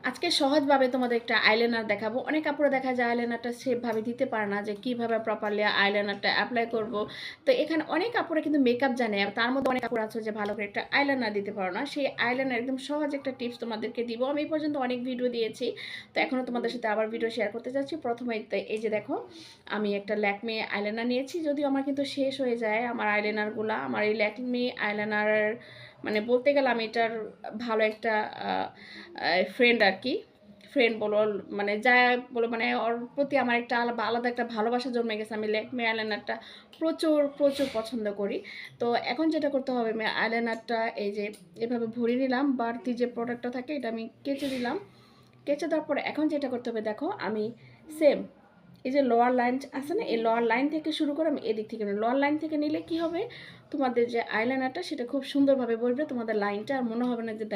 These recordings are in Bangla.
আজকে সহজভাবে তোমাদের একটা আইলাইনার দেখাবো। অনেক আপুরা দেখা যায় আইলাইনারটা সেভাবে দিতে পারে না, যে কিভাবে প্রপারলি আইলাইনারটা অ্যাপ্লাই করব। তো এখানে অনেক আপুরা কিন্তু মেকআপ জানে, আর তার মধ্যে অনেক আপুরা আছে যে ভালো করে একটা আইলাইনার দিতে পারো না। সেই আইলাইনার একদম সহজ একটা টিপস তোমাদেরকে দিব। আমি এই পর্যন্ত অনেক ভিডিও দিয়েছি, তো এখনও তোমাদের সাথে আবার ভিডিও শেয়ার করতে চাচ্ছি। প্রথমে এই যে দেখো, আমি একটা ল্যাকমে আইলাইনার নিয়েছি, যদিও আমার কিন্তু শেষ হয়ে যায় আমার আইলাইনারগুলো। আমার এই ল্যাকমে আইলাইনার মানে বলতে গেলে আমি এটার ভালো একটা ফ্রেন্ড আর কি। ফ্রেন্ড বলো, মানে যা বলো, মানে ওর প্রতি আমার একটা আলাদা একটা ভালোবাসা জন্মে গেছে। আমি ল্যাকমে আইলাইনারটা প্রচুর প্রচুর পছন্দ করি। তো এখন যেটা করতে হবে, আমি আইলাইনারটা এই যে এভাবে ভরে নিলাম, বাড়তি যে প্রোডাক্টটা থাকে এটা আমি কেচে দিলাম। কেচে দেওয়ার পরে এখন যেটা করতে হবে দেখো, আমি সেম এই যে লোয়ার লাইন আছে না, এই লোয়ার লাইন থেকে শুরু করে আমি এদিক থেকে লোয়ার লাইন থেকে নিলে কি হবে, তোমাদের যে আইলাইনারটা সেটা খুব সুন্দরভাবে বসবে তোমাদের লাইনটা, আর মনে হবে না যে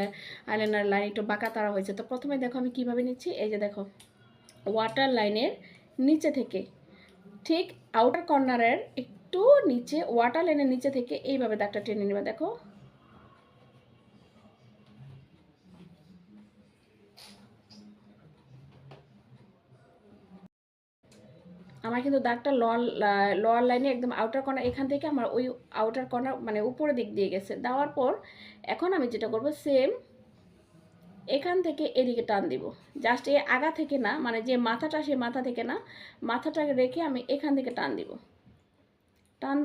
আইলাইনার লাইন একটু বাঁকা তারা হয়েছে। তো প্রথমে দেখো আমি কিভাবে নিচ্ছি, এই যে দেখো, ওয়াটার লাইনের নিচে থেকে ঠিক আউটার কর্নারের একটু নিচে, ওয়াটার লাইনের নিচে থেকে এইভাবে দাগটা টেনে নেবে। দেখো আমার কিন্তু দাগটা লোয়ার লাইনে একদম আউটার কর্নার, এখান থেকে আমার ওই আউটার কর্নার মানে উপরের দিক দিয়ে গেছে। দেওয়ার পর এখন আমি যেটা করব, সেম এখান থেকে এদিকে টান দিব। জাস্ট এই আগা থেকে না, মানে যে মাথাটা, সেই মাথা থেকে না, মাথাটাকে রেখে আমি এখান থেকে টান দিব। টান